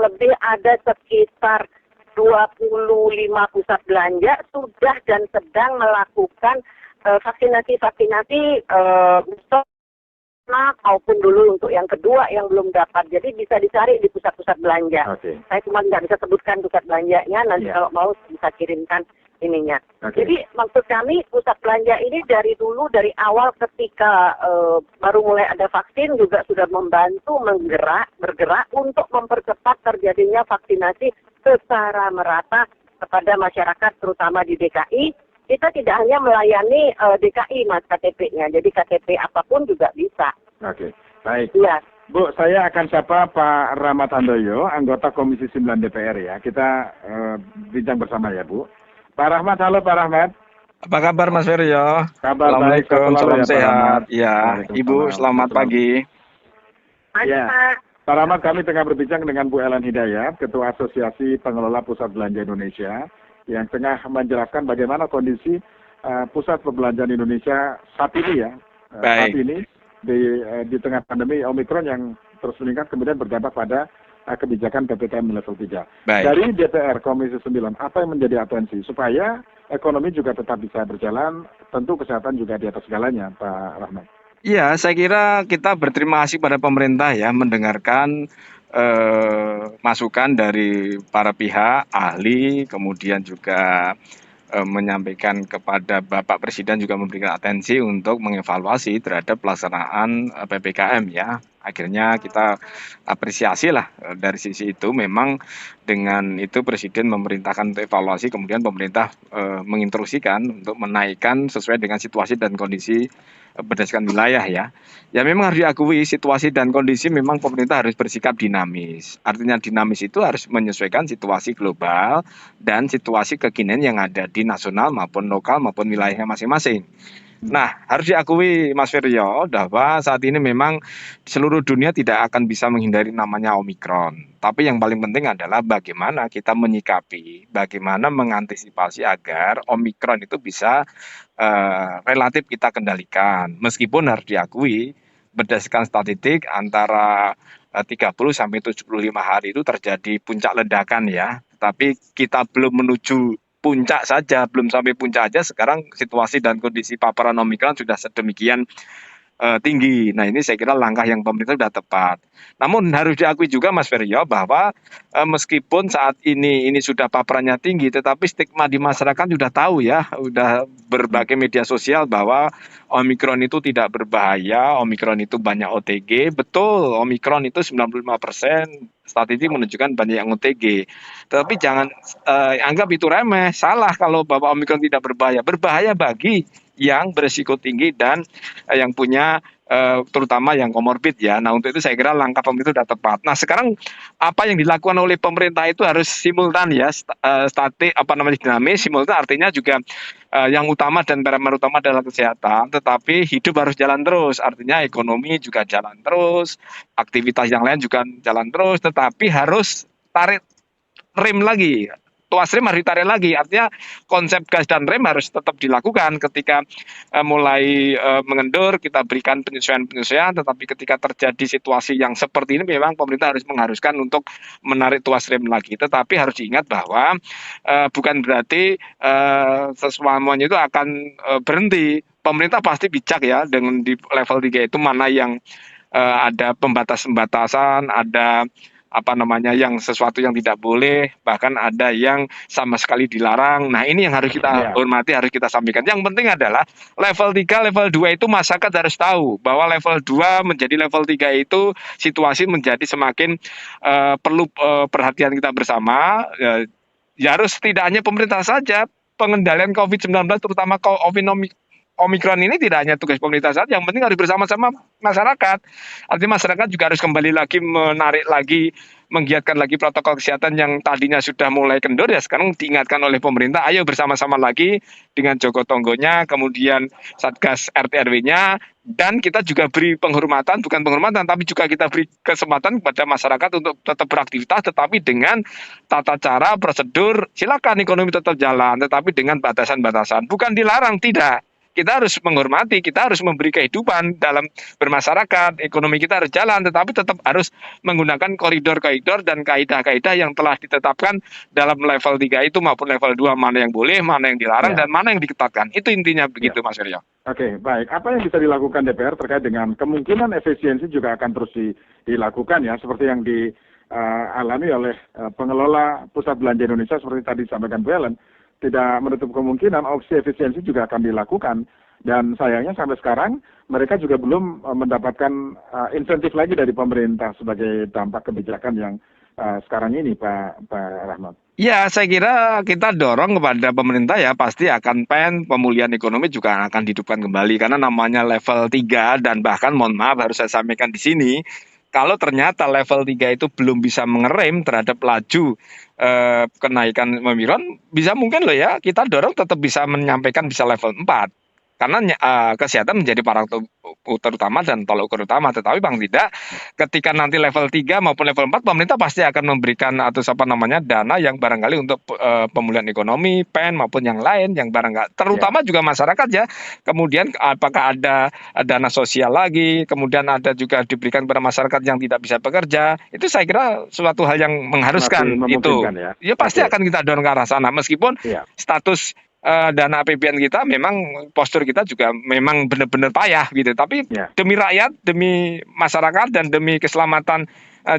lebih ada sekitar 25 pusat belanja sudah dan sedang melakukan vaksinasi booster maupun dulu untuk yang kedua yang belum dapat. Jadi bisa dicari di pusat-pusat belanja. Oke. Saya cuma nggak bisa sebutkan pusat belanjanya, nanti kalau mau bisa kirimkan ininya. Jadi maksud kami pusat belanja ini dari awal ketika baru mulai ada vaksin juga sudah membantu bergerak untuk mempercepat terjadinya vaksinasi secara merata kepada masyarakat terutama di DKI. Kita tidak hanya melayani DKI, Mas, KTP-nya. Jadi KTP apapun juga bisa. Oke, baik. Ya. Bu, saya akan sapa Pak Rahmat Handoyo, anggota Komisi 9 DPR ya. Kita bincang bersama ya, Bu. Pak Rahmat, halo Pak Rahmat. Apa kabar Mas Feryo? Kabar baik, Assalamualaikum, salam ya, sehat. Ya, Ibu, selamat pagi. Ya. Pak Rahmat, kami tengah berbincang dengan Bu Ellen Hidayat, Ketua Asosiasi Pengelola Pusat Belanja Indonesia, yang tengah menjelaskan bagaimana kondisi pusat perbelanjaan Indonesia saat ini ya. Saat ini di tengah pandemi Omikron yang terus meningkat kemudian berdampak pada kebijakan PPKM level 3. Dari DPR Komisi 9, apa yang menjadi atensi supaya ekonomi juga tetap bisa berjalan, tentu kesehatan juga di atas segalanya, Pak Rahmat. Iya, saya kira kita berterima kasih pada pemerintah ya mendengarkan masukan dari para pihak, ahli, kemudian juga menyampaikan kepada Bapak Presiden juga memberikan atensi untuk mengevaluasi terhadap pelaksanaan PPKM ya. Akhirnya kita apresiasi lah dari sisi itu. Memang dengan itu Presiden memerintahkan untuk evaluasi, kemudian pemerintah menginstruksikan untuk menaikkan sesuai dengan situasi dan kondisi berdasarkan wilayah ya. Ya memang harus diakui situasi dan kondisi memang pemerintah harus bersikap dinamis. Artinya dinamis itu harus menyesuaikan situasi global dan situasi kekinian yang ada di nasional maupun lokal maupun wilayahnya masing-masing. Nah, harus diakui Mas Feryo bahwa saat ini memang seluruh dunia tidak akan bisa menghindari namanya Omikron. Tapi yang paling penting adalah bagaimana kita menyikapi, bagaimana mengantisipasi agar Omikron itu bisa relatif kita kendalikan. Meskipun harus diakui berdasarkan statistik antara 30 sampai 75 hari itu terjadi puncak ledakan ya. Tapi kita belum menuju puncak saja, belum sampai puncak aja sekarang situasi dan kondisi paparan Omikron sudah sedemikian tinggi. Nah ini saya kira langkah yang pemerintah sudah tepat. Namun harus diakui juga Mas Feryo bahwa meskipun saat ini sudah paparannya tinggi, tetapi stigma di masyarakat sudah tahu ya, sudah berbagai media sosial bahwa Omikron itu tidak berbahaya, Omikron itu banyak OTG. Betul, Omikron itu 95% statistik menunjukkan banyak yang OTG. Tetapi jangan anggap itu remeh, salah kalau bahwa Omikron tidak berbahaya. Berbahaya bagi yang berisiko tinggi dan yang punya terutama yang komorbid ya. Nah untuk itu saya kira langkah pemerintah sudah tepat. Nah sekarang apa yang dilakukan oleh pemerintah itu harus simultan ya, dinamis. Simultan artinya juga yang utama dan parameter utama adalah kesehatan, tetapi hidup harus jalan terus. Artinya ekonomi juga jalan terus, aktivitas yang lain juga jalan terus, tetapi harus tarik rem lagi. Tuas rem harus ditarik lagi, artinya konsep gas dan rem harus tetap dilakukan ketika mulai mengendur, kita berikan penyesuaian, tetapi ketika terjadi situasi yang seperti ini memang pemerintah harus mengharuskan untuk menarik tuas rem lagi. Tetapi harus diingat bahwa bukan berarti semuanya itu akan berhenti. Pemerintah pasti bijak ya dengan di level 3 itu mana yang ada pembatas-pembatasan, ada yang sesuatu yang tidak boleh, bahkan ada yang sama sekali dilarang. Nah ini yang harus kita hormati, harus kita sampaikan. Yang penting adalah level 3, level 2 itu masyarakat harus tahu bahwa level 2 menjadi level 3 itu situasi menjadi semakin perlu perhatian kita bersama. Ya harus tidak hanya pemerintah saja, pengendalian COVID-19 terutama Omikron ini tidak hanya tugas pemerintah saja, yang penting harus bersama-sama masyarakat. Artinya masyarakat juga harus kembali lagi menarik lagi, menggiatkan lagi protokol kesehatan yang tadinya sudah mulai kendor ya sekarang diingatkan oleh pemerintah, ayo bersama-sama lagi dengan Jogotonggonya, kemudian Satgas RT RW-nya, dan kita juga beri penghormatan, bukan penghormatan, tapi juga kita beri kesempatan kepada masyarakat untuk tetap beraktivitas, tetapi dengan tata cara, prosedur, silakan ekonomi tetap jalan, tetapi dengan batasan-batasan, bukan dilarang, tidak. kita harus menghormati, kita harus memberi kehidupan dalam bermasyarakat, ekonomi kita harus jalan, tetapi tetap harus menggunakan koridor-koridor dan kaidah-kaidah yang telah ditetapkan dalam level 3 itu maupun level 2, mana yang boleh, mana yang dilarang, dan mana yang diketatkan. Itu intinya begitu, Mas Suryo. Oke, baik. Apa yang bisa dilakukan DPR terkait dengan kemungkinan efisiensi juga akan terus dilakukan ya, seperti yang dialami oleh pengelola Pusat Belanja Indonesia seperti tadi disampaikan Bu Ellen, tidak menutup kemungkinan opsi efisiensi juga akan dilakukan. Dan sayangnya sampai sekarang mereka juga belum mendapatkan insentif lagi dari pemerintah sebagai dampak kebijakan yang sekarang ini, Pak Rahmat. Ya, saya kira kita dorong kepada pemerintah ya, pasti akan pemulihan ekonomi juga akan dihidupkan kembali. Karena namanya level 3 dan bahkan mohon maaf harus saya sampaikan di sini, kalau ternyata level 3 itu belum bisa mengerem terhadap laju kenaikan Omikron, bisa mungkin loh ya, kita dorong tetap bisa menyampaikan bisa level 4. Karena kesehatan menjadi parak terutama dan tolak ukur utama. Tetapi paling tidak ketika nanti level 3 maupun level 4, pemerintah pasti akan memberikan atau dana yang barangkali untuk pemulihan ekonomi, maupun yang lain yang barangkali terutama juga masyarakat ya. Kemudian apakah ada dana sosial lagi, kemudian ada juga diberikan kepada masyarakat yang tidak bisa bekerja. Itu saya kira suatu hal yang mengharuskan itu. Ya pasti akan kita dorong ke arah sana meskipun status dana APBN kita memang postur kita juga memang benar-benar payah gitu. Tapi demi rakyat, demi masyarakat dan demi keselamatan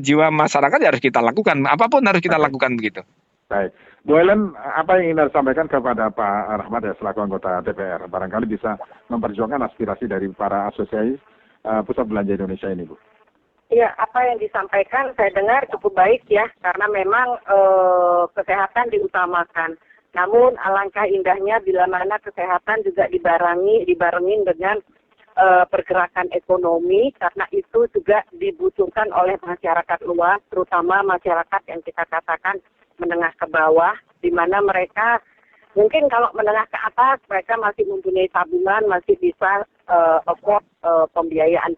jiwa masyarakat ya harus kita lakukan. Apapun harus kita lakukan begitu. Baik. Bu Ellen, apa yang ingin disampaikan kepada Pak Rahmat ya selaku anggota DPR? Barangkali bisa memperjuangkan aspirasi dari para asosiasi Pusat Belanja Indonesia ini, Bu. Ya, apa yang disampaikan saya dengar cukup baik ya, karena memang kesehatan diutamakan. Namun alangkah indahnya bila mana kesehatan juga dibarengin dengan pergerakan ekonomi, karena itu juga dibutuhkan oleh masyarakat luas, terutama masyarakat yang kita katakan menengah ke bawah, di mana mereka mungkin kalau menengah ke atas mereka masih mempunyai tabungan, masih bisa afford pembiayaan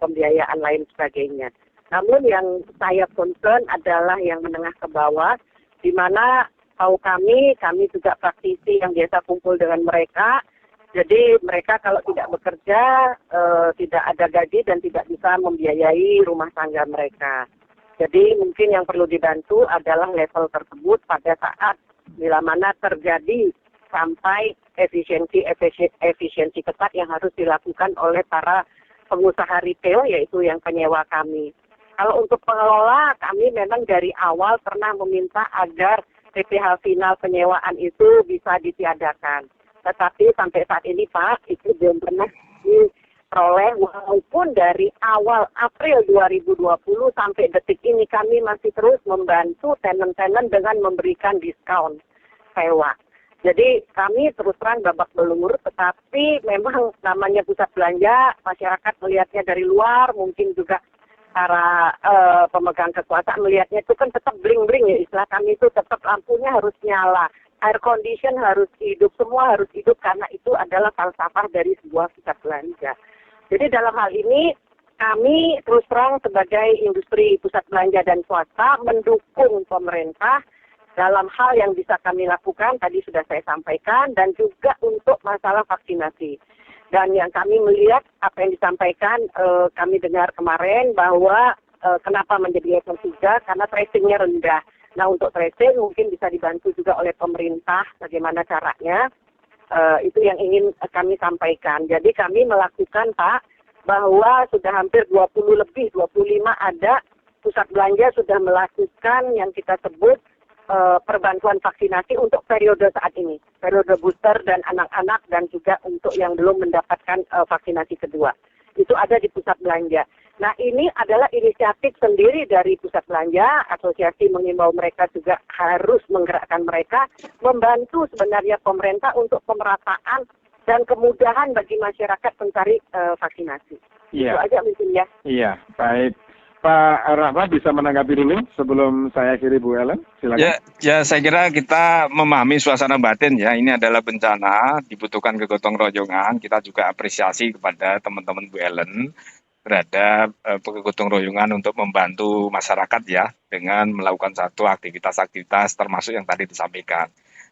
lain sebagainya. Namun yang saya concern adalah yang menengah ke bawah, di mana tahu kami juga praktisi yang biasa kumpul dengan mereka. Jadi mereka kalau tidak bekerja, tidak ada gaji dan tidak bisa membiayai rumah tangga mereka. Jadi mungkin yang perlu dibantu adalah level tersebut pada saat bila mana terjadi sampai efisiensi ketat yang harus dilakukan oleh para pengusaha retail, yaitu yang penyewa kami. Kalau untuk pengelola, kami memang dari awal pernah meminta agar PPh final penyewaan itu bisa ditiadakan. Tetapi sampai saat ini Pak, itu belum pernah diperoleh walaupun dari awal April 2020 sampai detik ini kami masih terus membantu tenant-tenant dengan memberikan diskon sewa. Jadi kami terus terang babak belur, tetapi memang namanya pusat belanja, masyarakat melihatnya dari luar, mungkin juga para pemegang kekuasaan melihatnya itu kan tetap bling-bling ya, istilah kami itu tetap lampunya harus nyala, air condition harus hidup, semua harus hidup karena itu adalah falsafah dari sebuah pusat belanja. Jadi dalam hal ini kami terus terang sebagai industri pusat belanja dan swasta mendukung pemerintah dalam hal yang bisa kami lakukan, tadi sudah saya sampaikan, dan juga untuk masalah vaksinasi. Dan yang kami melihat, apa yang disampaikan, kami dengar kemarin bahwa kenapa menjadi level 3, karena tracingnya rendah. Nah untuk tracing mungkin bisa dibantu juga oleh pemerintah, bagaimana caranya, itu yang ingin kami sampaikan. Jadi kami melakukan Pak, bahwa sudah hampir 25 ada pusat belanja sudah melakukan yang kita sebut perbantuan vaksinasi untuk periode saat ini, periode booster dan anak-anak dan juga untuk yang belum mendapatkan vaksinasi kedua. Itu ada di pusat belanja. Nah ini adalah inisiatif sendiri dari pusat belanja, asosiasi mengimbau mereka juga harus menggerakkan mereka, membantu sebenarnya pemerintah untuk pemerataan dan kemudahan bagi masyarakat mencari vaksinasi. Itu aja mungkin ya. Iya, baik. Pak Rahmat bisa menanggapi dulu sebelum saya akhiri Bu Ellen, silakan. Ya, saya kira kita memahami suasana batin ya. Ini adalah bencana, dibutuhkan kegotong royongan. Kita juga apresiasi kepada teman-teman Bu Ellen terhadap kegotong royongan untuk membantu masyarakat ya dengan melakukan satu aktivitas termasuk yang tadi disampaikan.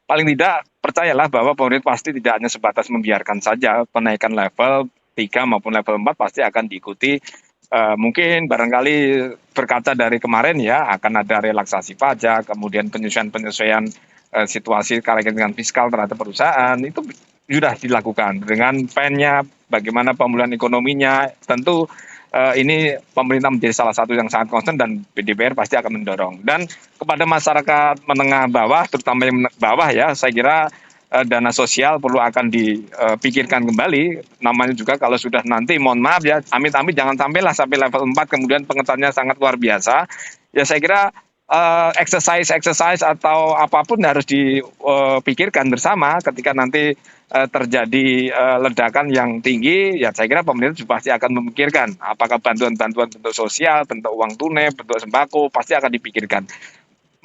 paling tidak percayalah bahwa pemerintah pasti tidak hanya sebatas membiarkan saja penaikan level 3 maupun level 4 pasti akan diikuti. Mungkin barangkali berkaca dari kemarin ya akan ada relaksasi pajak, kemudian penyesuaian situasi kaitan dengan fiskal terhadap perusahaan itu sudah dilakukan dengan pennya bagaimana pemulihan ekonominya. Tentu ini pemerintah menjadi salah satu yang sangat concern dan DPR pasti akan mendorong. Dan kepada masyarakat menengah bawah, terutama yang bawah ya, saya kira dana sosial perlu akan dipikirkan kembali. Namanya juga kalau sudah nanti, mohon maaf ya, amit-amit jangan sampailah sampai level 4 kemudian pengetannya sangat luar biasa. Ya saya kira exercise atau apapun harus dipikirkan bersama ketika nanti terjadi ledakan yang tinggi, ya saya kira pemerintah juga pasti akan memikirkan apakah bantuan-bantuan bentuk sosial, bentuk uang tunai, bentuk sembako, pasti akan dipikirkan.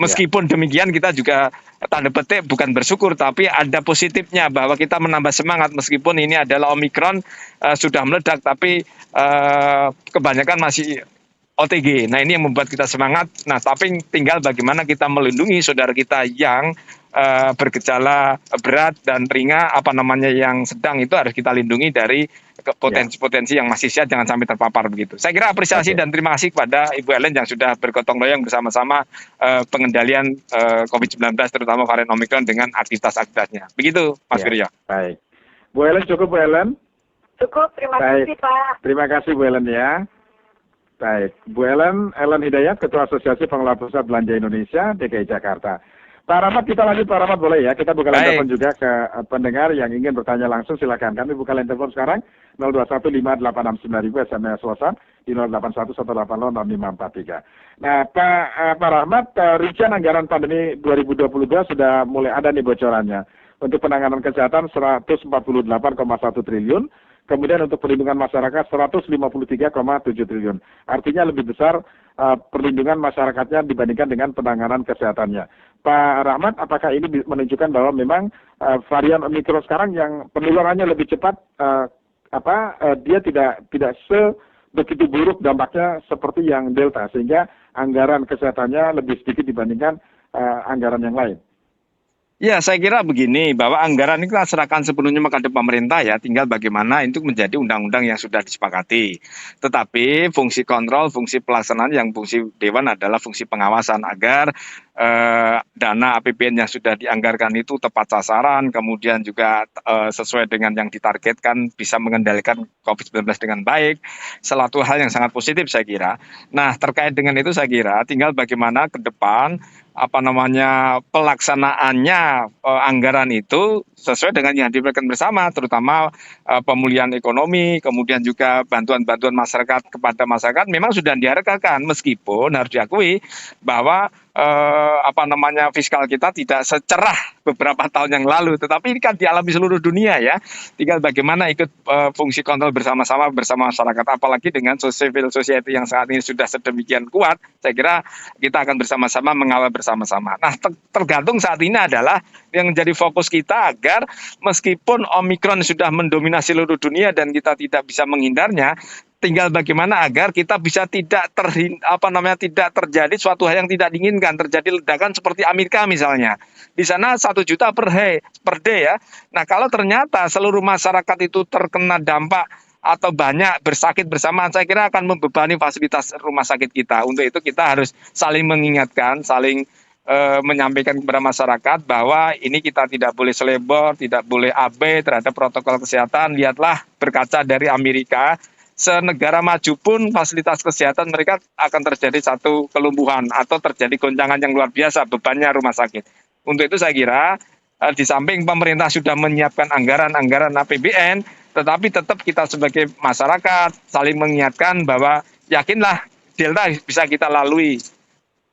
Meskipun demikian kita juga tanda petik bukan bersyukur, tapi ada positifnya bahwa kita menambah semangat meskipun ini adalah Omikron sudah meledak, tapi kebanyakan masih OTG. Nah ini yang membuat kita semangat. Nah tapi tinggal bagaimana kita melindungi saudara kita yang bergejala berat dan ringan, yang sedang itu harus kita lindungi dari potensi-potensi yang masih sehat, jangan sampai terpapar begitu. Saya kira apresiasi dan terima kasih kepada Ibu Ellen yang sudah bergotong royong bersama-sama pengendalian COVID-19 terutama varian Omikron dengan aktivitas-aktivitasnya. Begitu Mas Wirya. Baik. Bu Ellen cukup Bu Ellen? Cukup, terima kasih Pak. Terima kasih Bu Ellen ya. Baik, Bu Ellen Hidayat, Ketua Asosiasi Pengelola Pusat Belanja Indonesia, DKI Jakarta. Pak Rahmat, kita lanjut Pak Rahmat boleh ya? Kita buka line telepon juga ke pendengar yang ingin bertanya langsung, silakan. Kami buka line telepon sekarang, 0215869000, SMS WhatsApp di 0811806543. Nah, Pak Rahmat, rincian anggaran pandemi 2022 sudah mulai ada nih bocorannya. Untuk penanganan kesehatan 148,1 triliun, kemudian untuk perlindungan masyarakat 153,7 triliun. Artinya lebih besar perlindungan masyarakatnya dibandingkan dengan penanganan kesehatannya. Pak Rahmat, apakah ini menunjukkan bahwa memang varian Omikron sekarang yang penularannya lebih cepat, dia tidak begitu buruk dampaknya seperti yang Delta, sehingga anggaran kesehatannya lebih sedikit dibandingkan anggaran yang lain? Ya, saya kira begini, bahwa anggaran ini kita serahkan sepenuhnya kepada pemerintah ya, tinggal bagaimana itu menjadi undang-undang yang sudah disepakati. Tetapi fungsi kontrol, fungsi pelaksanaan yang fungsi Dewan adalah fungsi pengawasan agar dana APBN yang sudah dianggarkan itu tepat sasaran, kemudian juga sesuai dengan yang ditargetkan, bisa mengendalikan COVID-19 dengan baik, suatu hal yang sangat positif saya kira. Nah, terkait dengan itu saya kira tinggal bagaimana ke depan pelaksanaannya anggaran itu sesuai dengan yang diberikan bersama, terutama pemulihan ekonomi, kemudian juga bantuan-bantuan masyarakat kepada masyarakat memang sudah diarahkan, meskipun harus diakui bahwa fiskal kita tidak secerah beberapa tahun yang lalu, tetapi ini kan dialami seluruh dunia ya. Tinggal bagaimana ikut fungsi kontrol bersama-sama bersama masyarakat, apalagi dengan civil society yang saat ini sudah sedemikian kuat, saya kira kita akan bersama-sama mengawal bersama-sama. Nah, tergantung saat ini adalah yang menjadi fokus kita agar meskipun Omikron sudah mendominasi seluruh dunia dan kita tidak bisa menghindarnya, tinggal bagaimana agar kita bisa tidak terjadi suatu hal yang tidak diinginkan, terjadi ledakan seperti Amerika misalnya. Di sana 1 juta per day ya. Nah, kalau ternyata seluruh masyarakat itu terkena dampak atau banyak bersakit bersamaan, saya kira akan membebani fasilitas rumah sakit kita. Untuk itu kita harus saling mengingatkan, saling menyampaikan kepada masyarakat bahwa ini kita tidak boleh selebor, tidak boleh abai terhadap protokol kesehatan. Lihatlah berkaca dari Amerika, senegara maju pun fasilitas kesehatan mereka akan terjadi satu kelumpuhan atau terjadi goncangan yang luar biasa bebannya rumah sakit. Untuk itu saya kira di samping pemerintah sudah menyiapkan anggaran APBN, tetapi tetap kita sebagai masyarakat saling mengingatkan bahwa yakinlah Delta bisa kita lalui.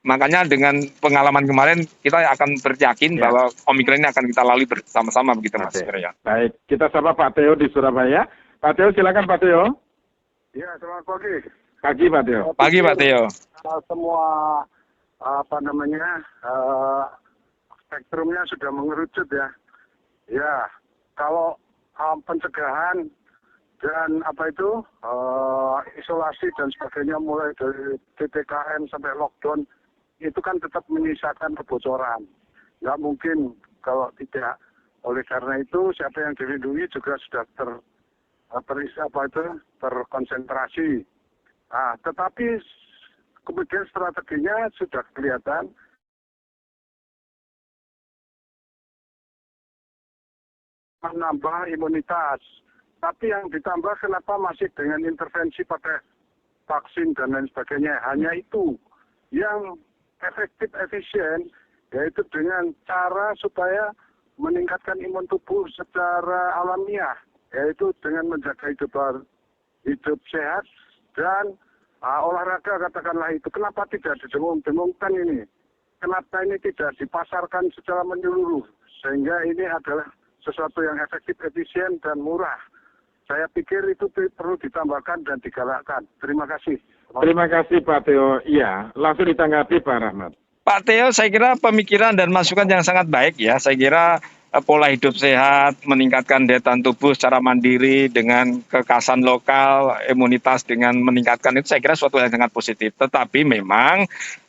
Makanya dengan pengalaman kemarin kita akan beryakin bahwa Omikron ini akan kita lalui bersama-sama begitu Mas. Baik, kita sapa Pak Theo di Surabaya. Pak Theo, silakan Pak Theo. Ya, selamat pagi. Pagi Pak Theo. Pagi Pak Theo. Semua spektrumnya sudah mengerucut ya. Ya, kalau pencegahan dan isolasi dan sebagainya mulai dari PPKM sampai lockdown itu kan tetap menyisakan kebocoran. Nggak mungkin kalau tidak. Oleh karena itu siapa yang dilindungi juga sudah terkonsentrasi. Nah, tetapi kemudian strateginya sudah kelihatan menambah imunitas. Tapi yang ditambah kenapa masih dengan intervensi pada vaksin dan lain sebagainya. Hanya itu yang efektif, efisien, yaitu dengan cara supaya meningkatkan imun tubuh secara alamiah, yaitu dengan menjaga hidup sehat dan olahraga, katakanlah itu. Kenapa tidak didengung-dengungkan ini? Kenapa ini tidak dipasarkan secara menyeluruh? Sehingga ini adalah sesuatu yang efektif, efisien, dan murah. Saya pikir itu perlu ditambahkan dan digalakkan. Terima kasih. Terima kasih Pak Theo. Iya, langsung ditanggapi Pak Rahmat. Pak Theo, saya kira pemikiran dan masukan yang sangat baik ya. Saya kira pola hidup sehat, meningkatkan daya tahan tubuh secara mandiri dengan kekasan lokal, imunitas dengan meningkatkan itu saya kira suatu yang sangat positif. Tetapi memang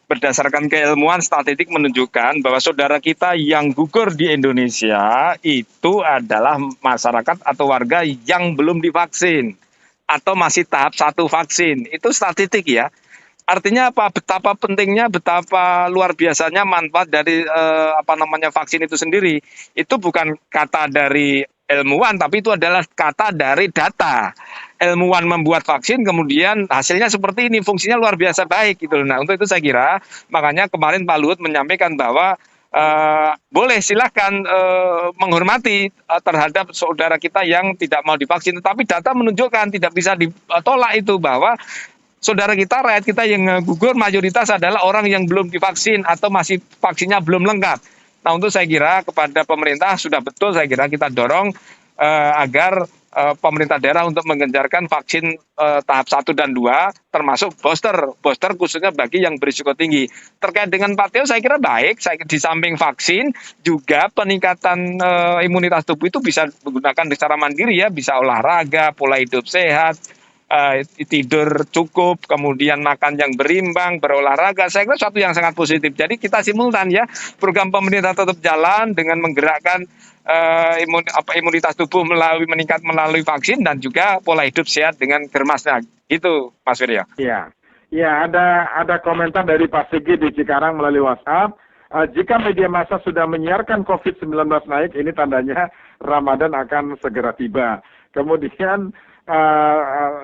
berdasarkan keilmuan statistik menunjukkan bahwa saudara kita yang gugur di Indonesia itu adalah masyarakat atau warga yang belum divaksin atau masih tahap 1 vaksin. Itu statistik ya. Artinya apa? Betapa pentingnya, betapa luar biasanya manfaat dari vaksin itu sendiri. Itu bukan kata dari ilmuwan, tapi itu adalah kata dari data. Ilmuwan membuat vaksin, kemudian hasilnya seperti ini, fungsinya luar biasa baik gitu. Nah, untuk itu saya kira, makanya kemarin Pak Luhut menyampaikan bahwa boleh silahkan menghormati terhadap saudara kita yang tidak mau divaksin, tetapi data menunjukkan tidak bisa ditolak itu bahwa saudara kita, rakyat kita yang gugur mayoritas adalah orang yang belum divaksin atau masih vaksinnya belum lengkap. Nah, untuk saya kira kepada pemerintah sudah betul saya kira kita dorong agar pemerintah daerah untuk menggencarkan vaksin tahap 1 dan 2 termasuk booster khususnya bagi yang berisiko tinggi. Terkait dengan Pak Theo saya kira baik, di samping vaksin juga peningkatan imunitas tubuh itu bisa menggunakan secara mandiri ya, bisa olahraga, pola hidup sehat, tidur cukup, kemudian makan yang berimbang, berolahraga. Saya kira suatu yang sangat positif. Jadi kita simultan ya, program pemerintah tetap jalan dengan menggerakkan imunitas tubuh meningkat melalui vaksin dan juga pola hidup sehat dengan germasnya. Gitu, Mas Wirya. Iya. Ya, ada komentar dari Pak Sigi di Cikarang melalui WhatsApp. Jika media massa sudah menyiarkan COVID-19 naik, ini tandanya Ramadan akan segera tiba. Kemudian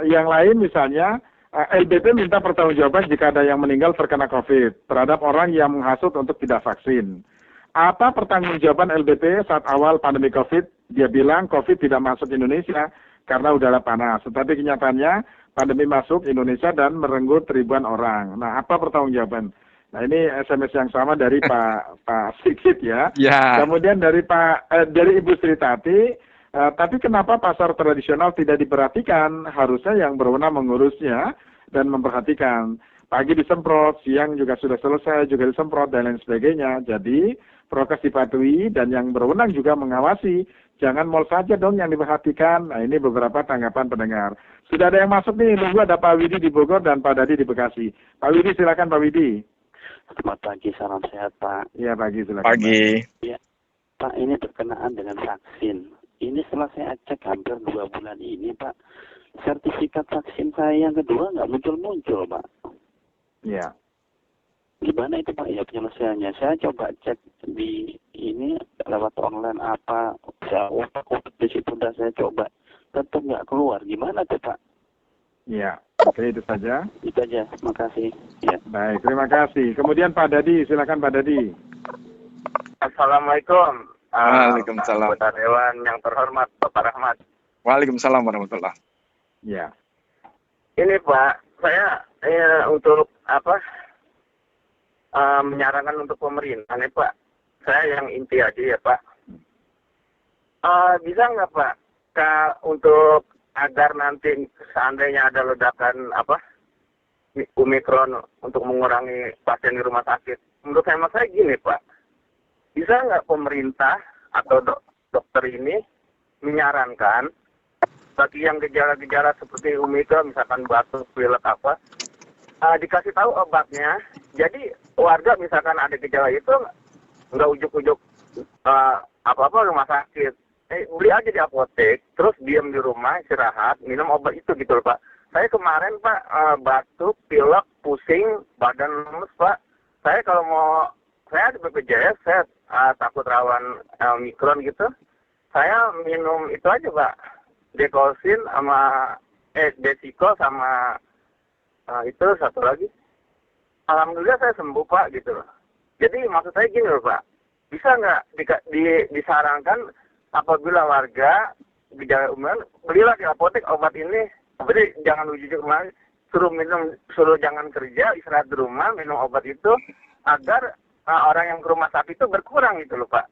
yang lain misalnya LBP minta pertanggungjawaban jika ada yang meninggal terkena COVID terhadap orang yang menghasut untuk tidak vaksin. Apa pertanggungjawaban LBP saat awal pandemi COVID? Dia bilang COVID tidak masuk Indonesia karena udara panas. Tetapi kenyataannya pandemi masuk Indonesia dan merenggut ribuan orang. Nah, apa pertanggungjawaban? Nah, ini SMS yang sama dari Pak Sigit ya. Ya. Kemudian dari Ibu Sri Tati. Tapi kenapa pasar tradisional tidak diperhatikan? Harusnya yang berwenang mengurusnya dan memperhatikan. Pagi disemprot, siang juga sudah selesai, juga disemprot, dan lain sebagainya. Jadi, prokes dipatuhi dan yang berwenang juga mengawasi. Jangan mal saja dong yang diperhatikan. Nah, ini beberapa tanggapan pendengar. Sudah ada yang masuk nih, nunggu ada Pak Widi di Bogor dan Pak Dadi di Bekasi. Pak Widi, silakan Pak Widi. Selamat pagi, salam sehat Pak. Iya, pagi, silakan. Pagi. Ya, Pak, ini berkenaan dengan vaksin. Ini setelah saya cek hampir 2 bulan ini, Pak, sertifikat vaksin saya yang kedua nggak muncul-muncul, Pak. Iya. Gimana itu, Pak, ya penyelesaiannya? Saya coba cek di ini lewat online apa, saya utak-utak di situ dan saya coba, tetap nggak keluar. Gimana tuh, Pak? Iya. Oke, itu saja. Itu aja, makasih. Ya. Baik, terima kasih. Kemudian Pak Dadi, silakan Pak Dadi. Assalamualaikum. Waalaikumsalam. Anggota Dewan yang terhormat Bapak Rahmat. Waalaikumsalam warahmatullahi. Ya. Ini Pak, saya untuk menyarankan untuk pemerintah nih Pak. Saya yang inti aja ya Pak. Bisa nggak Pak, untuk agar nanti seandainya ada ledakan Omikron untuk mengurangi pasien di rumah sakit. Menurut hemat saya gini Pak. Bisa nggak pemerintah atau dokter ini menyarankan bagi yang gejala-gejala seperti Omikron, misalkan batuk, pilek dikasih tahu obatnya. Jadi warga misalkan ada gejala itu nggak ujuk-ujuk apa-apa rumah sakit. Beli aja di apotek, terus diam di rumah, istirahat, minum obat itu gitu loh Pak. Saya kemarin Pak batuk, pilek, pusing, badan lemes Pak. Saya kalau saya di BPJS, saya takut rawan Omikron gitu. Saya minum itu aja Pak, Dekosin sama Desiko sama itu satu lagi. Alhamdulillah saya sembuh Pak gitu loh. Jadi maksud saya gini loh Pak, bisa nggak disarankan apabila warga gejala umum belilah di apotek obat ini, tapi jangan ujuk kemarin suruh jangan kerja, istirahat di rumah, minum obat itu agar orang yang ke rumah sakit itu berkurang gitu loh Pak.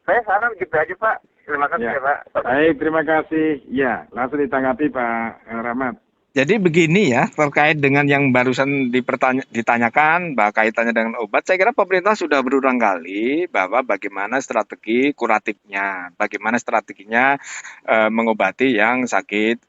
Saya saran gitu aja Pak. Terima kasih ya Pak. Baik, terima kasih. Ya, langsung ditanggapi Pak Rahmat. Jadi begini ya, terkait dengan yang barusan ditanyakan bahwa kaitannya dengan obat, saya kira pemerintah sudah berulang kali bahwa bagaimana strategi kuratifnya, bagaimana strateginya mengobati yang sakit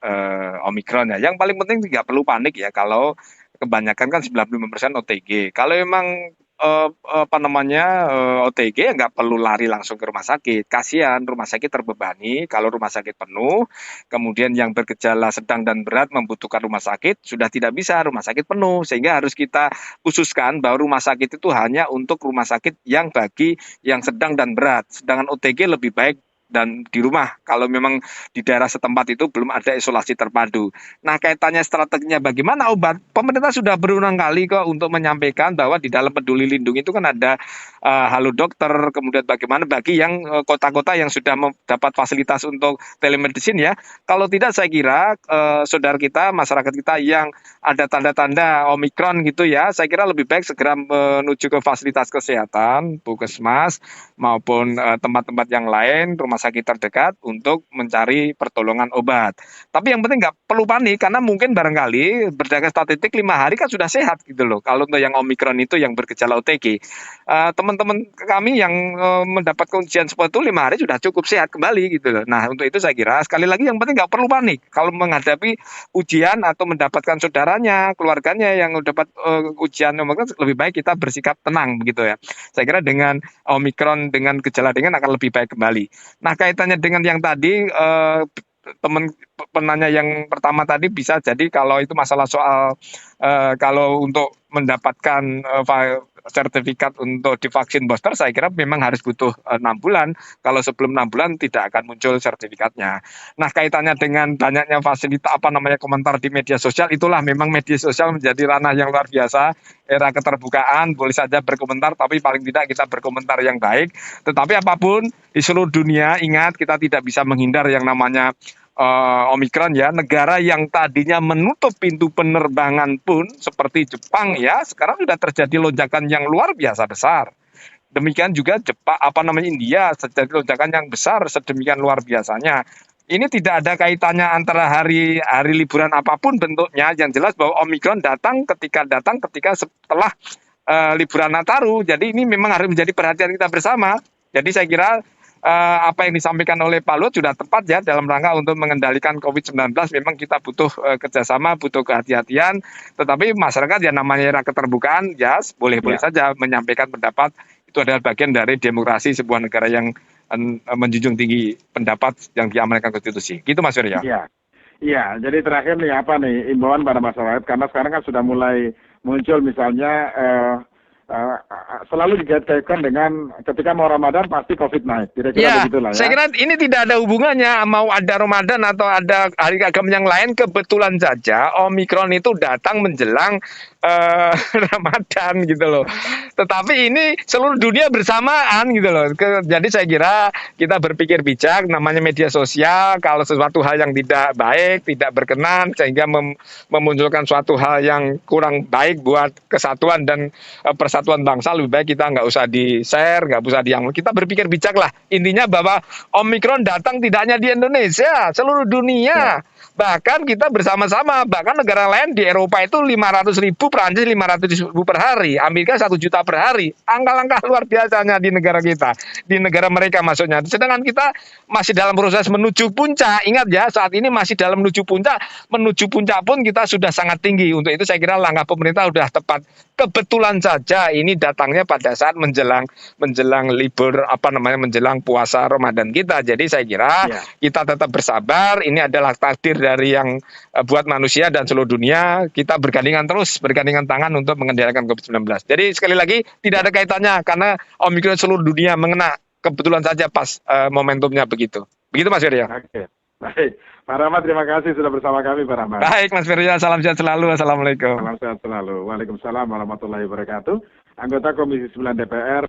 Omikron ya. Yang paling penting tidak perlu panik ya, kalau kebanyakan kan 95% OTG. Kalau memang OTG ya nggak perlu lari langsung ke rumah sakit. Kasihan rumah sakit terbebani kalau rumah sakit penuh, kemudian yang bergejala sedang dan berat membutuhkan rumah sakit, sudah tidak bisa, rumah sakit penuh, sehingga harus kita khususkan bahwa rumah sakit itu hanya untuk rumah sakit yang bagi yang sedang dan berat. Sedangkan OTG lebih baik dan di rumah kalau memang di daerah setempat itu belum ada isolasi terpadu. Nah, kaitannya strateginya bagaimana obat, pemerintah sudah berulang kali kok untuk menyampaikan bahwa di dalam Peduli Lindungi itu kan ada Halo Dokter, kemudian bagaimana bagi yang kota-kota yang sudah mendapat fasilitas untuk telemedicine ya. Kalau tidak saya kira saudara kita, masyarakat kita yang ada tanda-tanda Omikron gitu ya, saya kira lebih baik segera menuju ke fasilitas kesehatan, puskesmas maupun tempat-tempat yang lain, rumah sakit terdekat untuk mencari pertolongan obat. Tapi yang penting nggak perlu panik karena mungkin barangkali berdasarkan statistik 5 hari kan sudah sehat gitu loh. Kalau untuk yang Omikron itu yang bergejala OTG, teman-teman kami yang mendapatkan ujian seperti itu 5 hari sudah cukup sehat kembali gitu loh. Nah, untuk itu saya kira sekali lagi yang penting nggak perlu panik kalau menghadapi ujian atau mendapatkan saudaranya, keluarganya yang dapat ujian Omikron, lebih baik kita bersikap tenang begitu ya. Saya kira dengan Omikron dengan gejala ringan akan lebih baik kembali. Nah, kaitannya dengan yang tadi teman penanya yang pertama tadi bisa jadi kalau itu masalah soal kalau untuk mendapatkan sertifikat untuk divaksin booster, saya kira memang harus butuh 6 bulan. Kalau sebelum 6 bulan tidak akan muncul sertifikatnya. Nah, kaitannya dengan banyaknya fasilitas komentar di media sosial, itulah memang media sosial menjadi ranah yang luar biasa. Era keterbukaan, boleh saja berkomentar, tapi paling tidak kita berkomentar yang baik. Tetapi apapun di seluruh dunia, ingat kita tidak bisa menghindar yang namanya Omikron ya. Negara yang tadinya menutup pintu penerbangan pun seperti Jepang ya, sekarang sudah terjadi lonjakan yang luar biasa besar. Demikian juga India terjadi lonjakan yang besar sedemikian luar biasanya. Ini tidak ada kaitannya antara hari liburan apapun bentuknya. Yang jelas bahwa Omikron datang ketika setelah liburan Nataru. Jadi ini memang harus menjadi perhatian kita bersama. Jadi saya kira apa yang disampaikan oleh Pak Luhut sudah tepat ya dalam rangka untuk mengendalikan COVID-19. Memang kita butuh kerjasama, butuh kehati-hatian. Tetapi masyarakat yang namanya era keterbukaan ya boleh-boleh saja menyampaikan pendapat. Itu adalah bagian dari demokrasi sebuah negara yang menjunjung tinggi pendapat yang diamankan konstitusi. Gitu Mas Surya. Iya. Jadi terakhir nih imbauan pada masyarakat, karena sekarang kan sudah mulai muncul misalnya selalu dikaitkan dengan ketika mau Ramadan pasti COVID naik. Kira-kira begitulah ya. Saya kira ini tidak ada hubungannya mau ada Ramadan atau ada hari agama yang lain. Kebetulan saja Omikron itu datang menjelang Ramadan gitu loh. Tetapi ini seluruh dunia bersamaan gitu loh. Jadi saya kira kita berpikir bijak, namanya media sosial, kalau sesuatu hal yang tidak baik, tidak berkenan sehingga memunculkan suatu hal yang kurang baik buat kesatuan dan persatuan bangsa, lebih baik kita nggak usah di-share, nggak usah kita berpikir bijak lah. Intinya bahwa Omikron datang tidak hanya di Indonesia, seluruh dunia. Bahkan kita bersama-sama, bahkan negara lain di Eropa itu 500.000 Prancis 500.000 per hari, Amerika 1 juta per hari. Angka-angka luar biasanya di negara kita, di negara mereka maksudnya. Sedangkan kita masih dalam proses menuju puncak. Ingat ya, saat ini masih dalam menuju puncak pun kita sudah sangat tinggi. Untuk itu saya kira langkah pemerintah sudah tepat. Kebetulan saja ini datangnya pada saat menjelang libur menjelang puasa Ramadan kita. Jadi saya kira kita tetap bersabar. Ini adalah takdir dari yang buat manusia dan seluruh dunia. Kita bergandengan tangan untuk mengendalikan COVID-19. Jadi sekali lagi tidak ada kaitannya karena Omikron seluruh dunia mengena, kebetulan saja pas momentumnya begitu. Begitu Mas Firya. Oke. Baik, Pak Rahmat terima kasih sudah bersama kami Pak Rahmat. Baik Mas Firya, salam sehat selalu. Assalamualaikum. Salam sehat selalu. Waalaikumsalam warahmatullahi wabarakatuh. Anggota Komisi 9 DPR